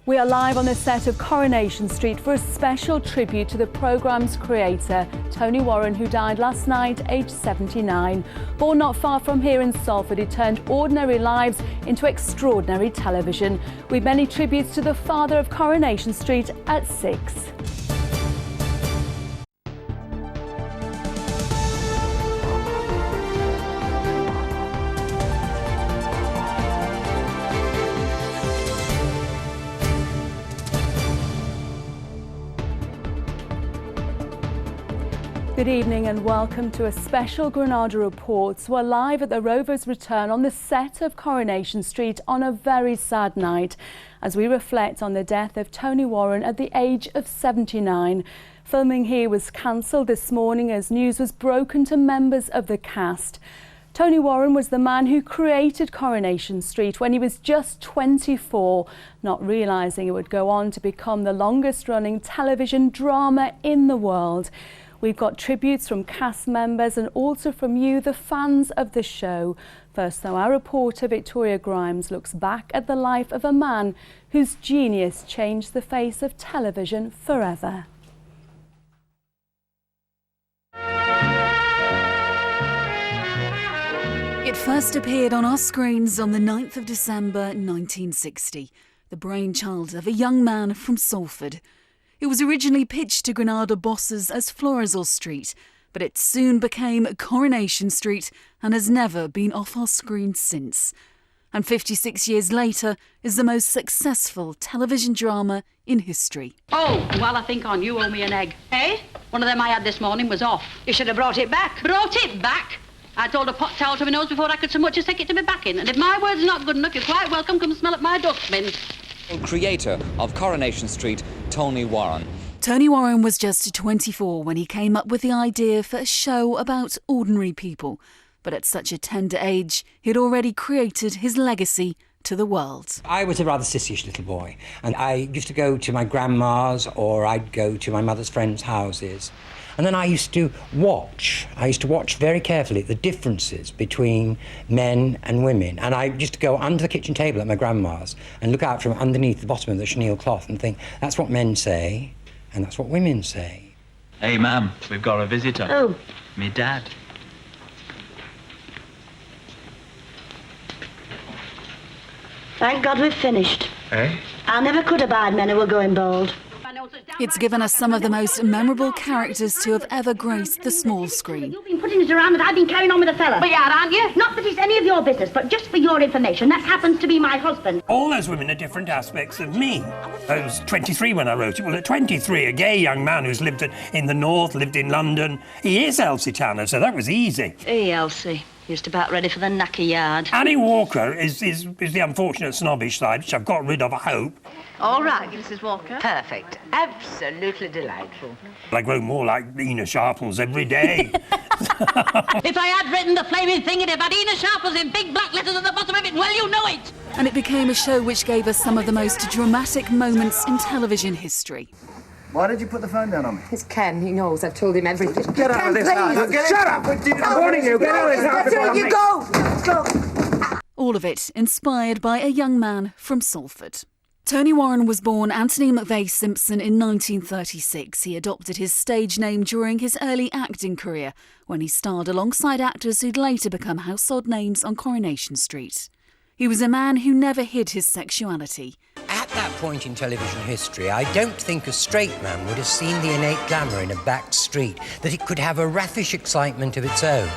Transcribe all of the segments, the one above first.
We are live on the set of Coronation Street for a special tribute to the programme's creator, Tony Warren, who died last night, aged 79. Born not far from here in Salford, he turned ordinary lives into extraordinary television, with many tributes to the father of Coronation Street at 6. Good evening and welcome to a special Granada report. We're live at the Rovers Return on the set of Coronation Street on a very sad night as we reflect on the death of Tony Warren at the age of 79. Filming here was cancelled this morning as news was broken to members of the cast. Tony Warren was the man who created Coronation Street when he was just 24, not realising it would go on to become the longest running television drama in the world. We've got tributes from cast members and also from you, the fans of the show. First, though, our reporter Victoria Grimes looks back at the life of a man whose genius changed the face of television forever. It first appeared on our screens on the 9th of December 1960, the brainchild of a young man from Salford. It was originally pitched to Granada bosses as Florizel Street, but it soon became Coronation Street and has never been off our screens since. And 56 years later is the most successful television drama in history. Oh, well, I think on you owe me an egg. Eh? One of them I had this morning was off. You should have brought it back. Brought it back? I told a pot towel to my nose before I could so much as take it to me back in. And if my word's not good enough, you're quite welcome. Come smell at my dustbin. Creator of Coronation Street, Tony Warren. Tony Warren was just 24 when he came up with the idea for a show about ordinary people. But at such a tender age, he'd already created his legacy to the world. I was a rather sissyish little boy, and I used to go to my grandma's or I'd go to my mother's friends' houses. And then I used to watch very carefully the differences between men and women. And I used to go under the kitchen table at my grandma's and look out from underneath the bottom of the chenille cloth and think, that's what men say, and that's what women say. Hey, ma'am, we've got a visitor. Oh. Me dad. Thank God we've finished. Eh? I never could abide men who were going bald. It's given us some of the most memorable characters to have ever graced the small screen. You've been putting it around that I've been carrying on with a fella. But you are, aren't you? Not that it's any of your business, but just for your information, that happens to be my husband. All those women are different aspects of me. I was 23 when I wrote it. Well, at 23, a gay young man who's lived in the north, lived in London. He is Elsie Tanner, so that was easy. Hey, Elsie. Just about ready for the knacker yard. Annie Walker is the unfortunate snobbish side, which I've got rid of, I hope. All right, Mrs. Walker. Perfect. Absolutely delightful. I grow more like Ina Sharples every day. If I had written the flaming thing, it'd have had Ina Sharples in big black letters at the bottom of it. Well, you know it. And it became a show which gave us some of the most dramatic moments in television history. Why did you put the phone down on me? It's Ken. He knows. I've told him everything. Get out of this house. Shut up! I'm warning you. Get out of this house. There you go. Let's go. All of it inspired by a young man from Salford. Tony Warren was born Anthony McVeigh Simpson in 1936. He adopted his stage name during his early acting career, when he starred alongside actors who'd later become household names on Coronation Street. He was a man who never hid his sexuality. At that point in television history, I don't think a straight man would have seen the innate glamour in a back street, that it could have a raffish excitement of its own.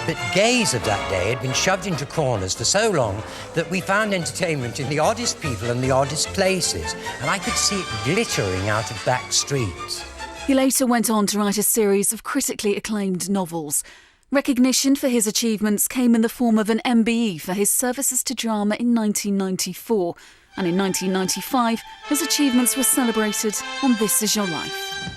But gays of that day had been shoved into corners for so long that we found entertainment in the oddest people and the oddest places, and I could see it glittering out of back streets. He later went on to write a series of critically acclaimed novels. Recognition for his achievements came in the form of an MBE for his services to drama in 1994, and in 1995 his achievements were celebrated on This Is Your Life.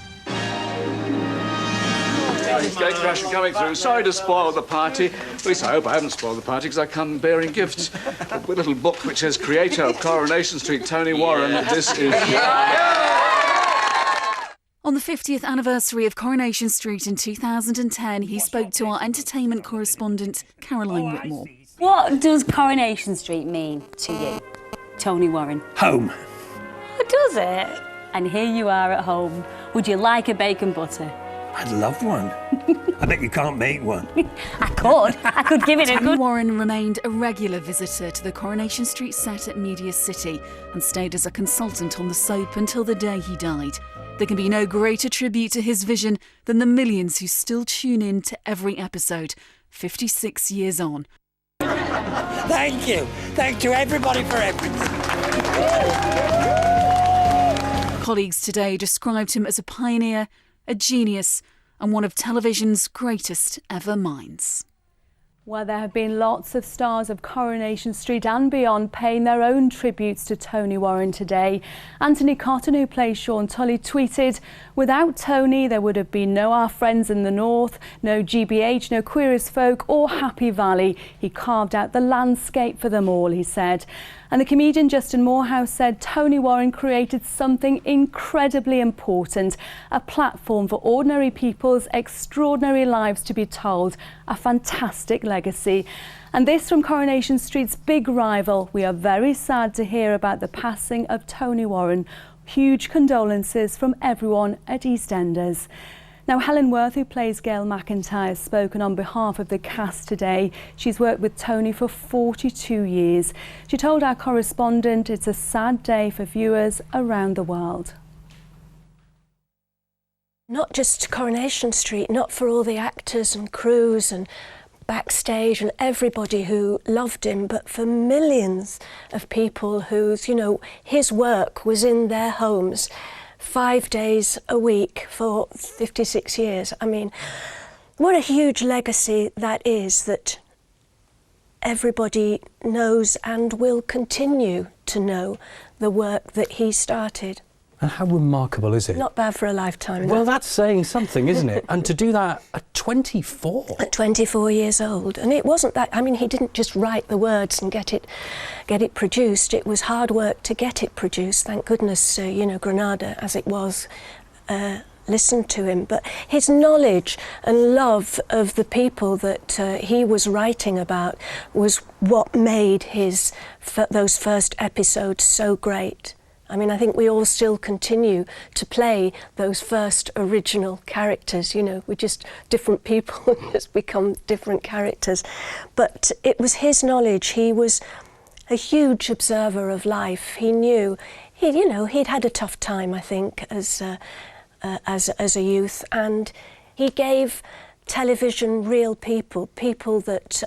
Gate crash coming through. Sorry to spoil the party. At least I hope I haven't spoiled the party, because I come bearing gifts. A little book which says creator of Coronation Street, Tony Warren. This is... On the 50th anniversary of Coronation Street in 2010, he spoke to our entertainment correspondent, Caroline Whitmore. What does Coronation Street mean to you, Tony Warren? Home. Does it? And here you are at home. Would you like a bacon butter? I'd love one. I bet you can't make one. I could give it a Tony good... Warren remained a regular visitor to the Coronation Street set at Media City and stayed as a consultant on the soap until the day he died. There can be no greater tribute to his vision than the millions who still tune in to every episode, 56 years on. Thank you. Thank you, everybody, for everything. Colleagues today described him as a pioneer, a genius, and one of television's greatest ever minds. Well, there have been lots of stars of Coronation Street and beyond paying their own tributes to Tony Warren today. Anthony Cotton, who plays Sean Tully, tweeted, "Without Tony, there would have been no Our Friends in the North, no GBH, no Queer as Folk or Happy Valley. He carved out the landscape for them all," he said. And the comedian Justin Morehouse said Tony Warren created something incredibly important, a platform for ordinary people's extraordinary lives to be told, a fantastic legacy. And this from Coronation Street's big rival. We are very sad to hear about the passing of Tony Warren. Huge condolences from everyone at EastEnders. Now, Helen Worth, who plays Gail McIntyre, has spoken on behalf of the cast today. She's worked with Tony for 42 years. She told our correspondent it's a sad day for viewers around the world. Not just Coronation Street, not for all the actors and crews and backstage and everybody who loved him, but for millions of people whose, his work was in their homes 5 days a week for 56 years. I mean, what a huge legacy that is, that everybody knows and will continue to know the work that he started. And how remarkable is it? Not bad for a lifetime. Well, that's saying something, isn't it? And to do that at 24. At 24 years old. And it wasn't that, he didn't just write the words and get it produced. It was hard work to get it produced. Thank goodness, Granada, as it was, listened to him. But his knowledge and love of the people that he was writing about was what made those first episodes so great. I think we all still continue to play those first original characters. We're just different people and just become different characters. But it was his knowledge. He was a huge observer of life. He knew, he'd had a tough time, I think, as a youth, and he gave television real people that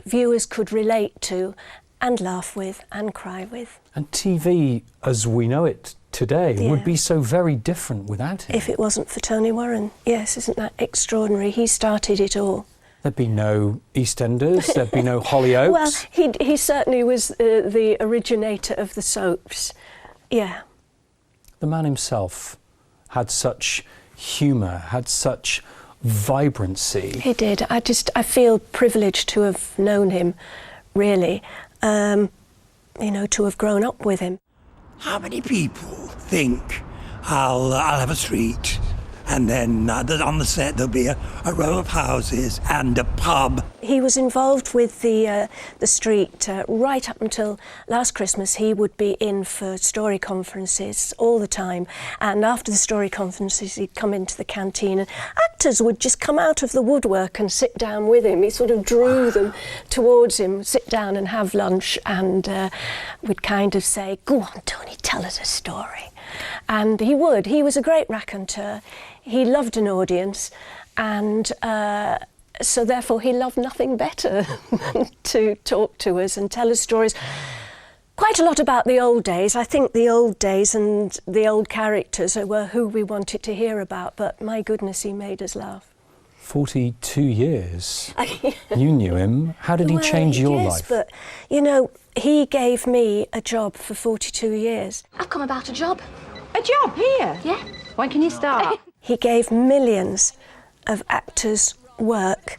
viewers could relate to and laugh with and cry with. And TV, as we know it today, would be so very different without him. If it wasn't for Tony Warren, yes, isn't that extraordinary? He started it all. There'd be no EastEnders, there'd be no Hollyoaks. Well, he certainly was the originator of the soaps, yeah. The man himself had such humour, had such vibrancy. He did. I feel privileged to have known him, really. To have grown up with him. How many people think I'll have a street and then on the set there'll be a row of houses and a pub? He was involved with the street right up until last Christmas. He would be in for story conferences all the time, and after the story conferences he'd come into the canteen and actors would just come out of the woodwork and sit down with him. He sort of drew them towards him, sit down and have lunch, and would kind of say, "Go on, Tony, tell us a story." And he would. He was a great raconteur. He loved an audience, and so therefore he loved nothing better than to talk to us and tell us stories. Quite a lot about the old days. I think the old days and the old characters were who we wanted to hear about, but my goodness, he made us laugh. 42 years. You knew him. How did he change your life? But, he gave me a job for 42 years. I've come about a job. A job here? Yeah. When can you start? He gave millions of actors work.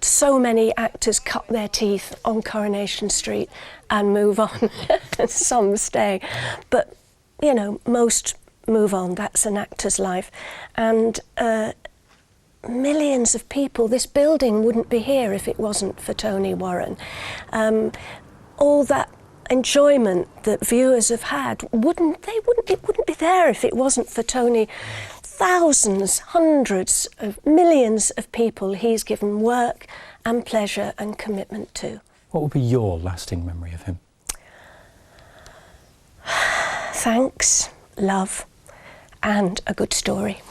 So many actors cut their teeth on Coronation Street and move on. Some stay. But, most move on. That's an actor's life. And millions of people. This building wouldn't be here if it wasn't for Tony Warren. All that enjoyment that viewers have had it wouldn't be there if it wasn't for Tony. Thousands, hundreds of millions of people he's given work and pleasure and commitment to. What would be your lasting memory of him? Thanks, love, and a good story.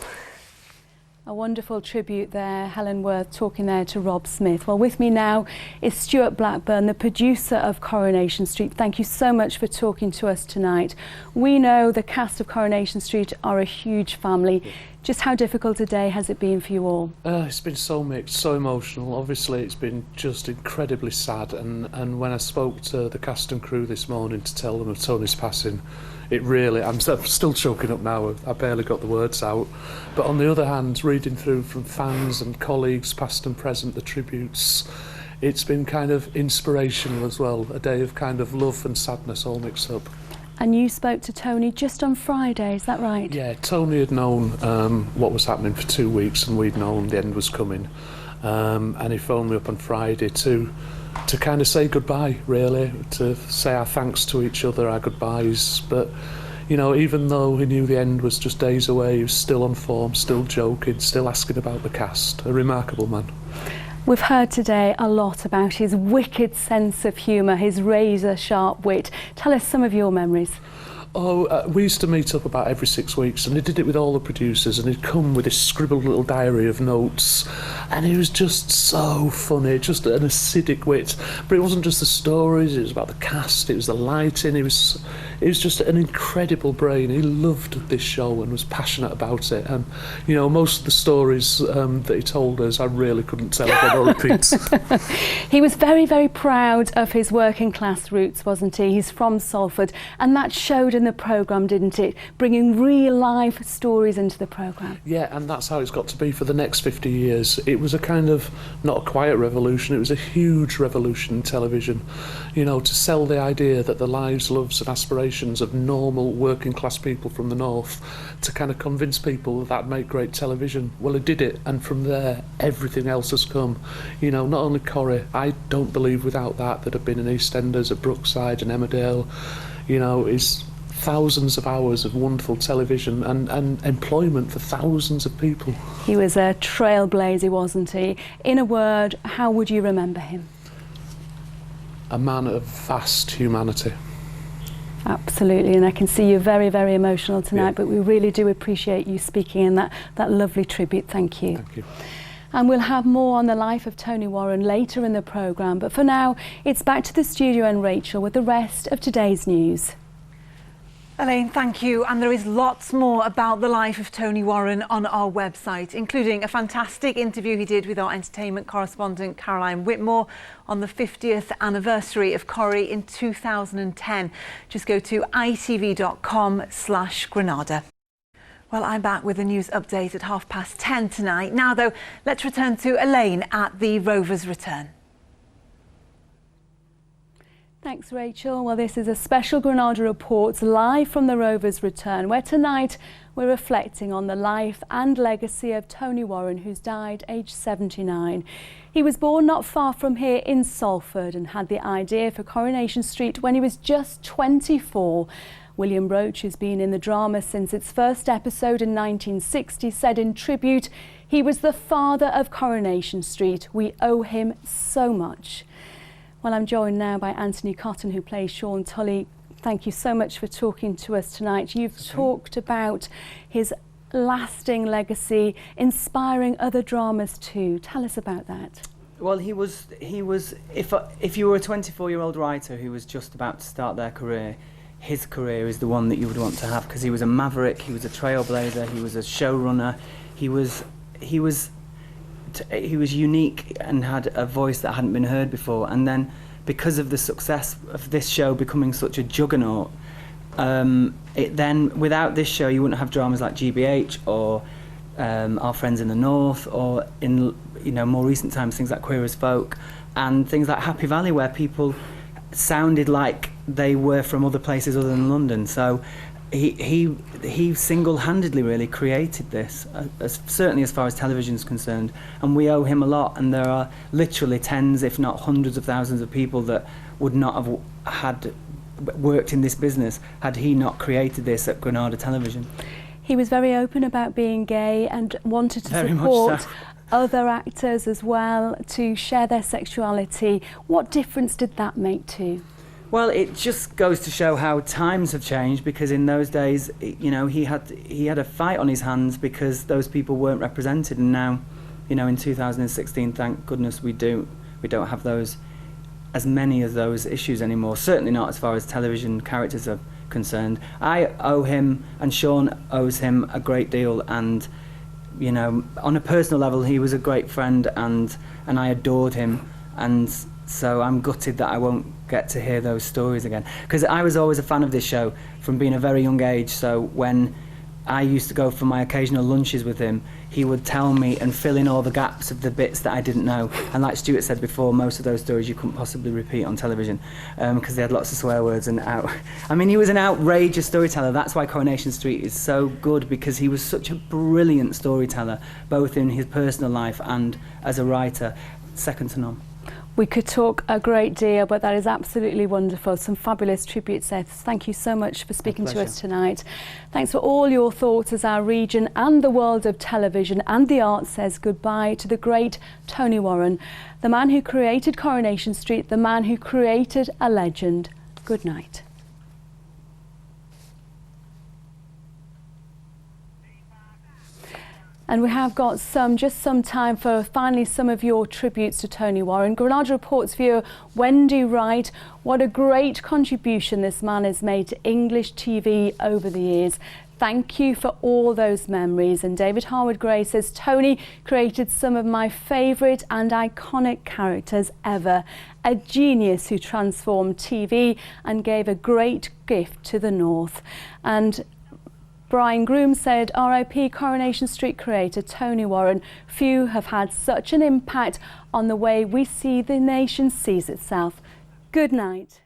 A wonderful tribute there, Helen Worth talking there to Rob Smith. Well, with me now is Stuart Blackburn, the producer of Coronation Street. Thank you so much for talking to us tonight. We know the cast of Coronation Street are a huge family. Just how difficult a day has it been for you all? It's been so mixed, so emotional. Obviously, it's been just incredibly sad. And when I spoke to the cast and crew this morning to tell them of Tony's passing, it really, I'm still choking up now. I barely got the words out. But on the other hand, reading through from fans and colleagues, past and present, the tributes, it's been kind of inspirational as well. A day of kind of love and sadness all mixed up. And you spoke to Tony just on Friday, is that right? Yeah, Tony had known what was happening for 2 weeks, and we'd known the end was coming. And he phoned me up on Friday to kind of say goodbye, really, to say our thanks to each other, our goodbyes. But, you know, even though he knew the end was just days away, he was still on form, still joking, still asking about the cast. A remarkable man. We've heard today a lot about his wicked sense of humour, his razor-sharp wit. Tell us some of your memories. We used to meet up about every 6 weeks, and he did it with all the producers, and he'd come with his scribbled little diary of notes, and he was just so funny, just an acidic wit. But it wasn't just the stories, it was about the cast, it was the lighting, it was just an incredible brain. He loved this show and was passionate about it, and you know, most of the stories that he told us I really couldn't tell again or repeat. He was very, very proud of his working class roots, wasn't he? He's from Salford, and that showed in the programme, didn't it? Bringing real life stories into the programme. Yeah, and that's how it's got to be for the next 50 years. It was a kind of, not a quiet revolution, it was a huge revolution in television. You know, to sell the idea that the lives, loves and aspirations of normal working class people from the north, to kind of convince people that make great television. Well, it did it, and from there everything else has come. You know, not only Corrie, I don't believe without that there'd have been an EastEnders, a Brookside and Emmerdale. You know, it's thousands of hours of wonderful television and employment for thousands of people. He was a trailblazer, wasn't he? In a word, how would you remember him? A man of vast humanity. Absolutely, and I can see you're very, very emotional tonight, but we really do appreciate you speaking in that lovely tribute. Thank you. Thank you. And we'll have more on the life of Tony Warren later in the programme, but for now, it's back to the studio and Rachel with the rest of today's news. Elaine, thank you. And there is lots more about the life of Tony Warren on our website, including a fantastic interview he did with our entertainment correspondent Caroline Whitmore on the 50th anniversary of Corrie in 2010. Just go to itv.com/Granada. Well, I'm back with a news update at 10:30 tonight. Now, though, let's return to Elaine at the Rovers Return. Thanks, Rachel. Well, this is a special Granada Reports live from the Rovers Return, where tonight we're reflecting on the life and legacy of Tony Warren, who's died aged 79. He was born not far from here in Salford and had the idea for Coronation Street when he was just 24. William Roach, who's been in the drama since its first episode in 1960, said in tribute, "He was the father of Coronation Street. We owe him so much." Well, I'm joined now by Anthony Cotton, who plays Sean Tully. Thank you so much for talking to us tonight. You've talked about his lasting legacy, inspiring other dramas too. Tell us about that. Well, he was. If you were a 24-year-old writer who was just about to start their career, his career is the one that you would want to have, because he was a maverick, he was a trailblazer, he was a showrunner, he was unique and had a voice that hadn't been heard before. And then, because of the success of this show becoming such a juggernaut, without this show you wouldn't have dramas like GBH or Our Friends in the North, or in more recent times things like Queer as Folk and things like Happy Valley, where people sounded like they were from other places other than London. So he single-handedly really created this, certainly as far as television is concerned, and we owe him a lot. And there are literally tens, if not hundreds of thousands of people that would not have had worked in this business had he not created this at Granada Television. He was very open about being gay and wanted to support other actors as well to share their sexuality. What difference did that make to you? Well, it just goes to show how times have changed, because in those days, you know, he had a fight on his hands because those people weren't represented, and now, you know, in 2016, thank goodness we don't have as many of those issues anymore. Certainly not as far as television characters are concerned. I owe him, and Sean owes him, a great deal, and you know, on a personal level, he was a great friend, and I adored him, and so I'm gutted that I won't get to hear those stories again. Because I was always a fan of this show from being a very young age, so when I used to go for my occasional lunches with him, he would tell me and fill in all the gaps of the bits that I didn't know. And like Stuart said before, most of those stories you couldn't possibly repeat on television because they had lots of swear words and I mean, he was an outrageous storyteller. That's why Coronation Street is so good, because he was such a brilliant storyteller, both in his personal life and as a writer, second to none. We could talk a great deal, but that is absolutely wonderful. Some fabulous tributes there. Thank you so much for speaking to us tonight. Thanks for all your thoughts as our region and the world of television and the arts says goodbye to the great Tony Warren, the man who created Coronation Street, the man who created a legend. Good night. And we have got just some time for finally some of your tributes to Tony Warren. Granada Reports viewer Wendy Wright, what a great contribution this man has made to English TV over the years. Thank you for all those memories. And David Harwood Gray says, Tony created some of my favourite and iconic characters ever. A genius who transformed TV and gave a great gift to the North. And Brian Groom said, RIP Coronation Street creator Tony Warren. Few have had such an impact on the way we see the nation sees itself. Good night.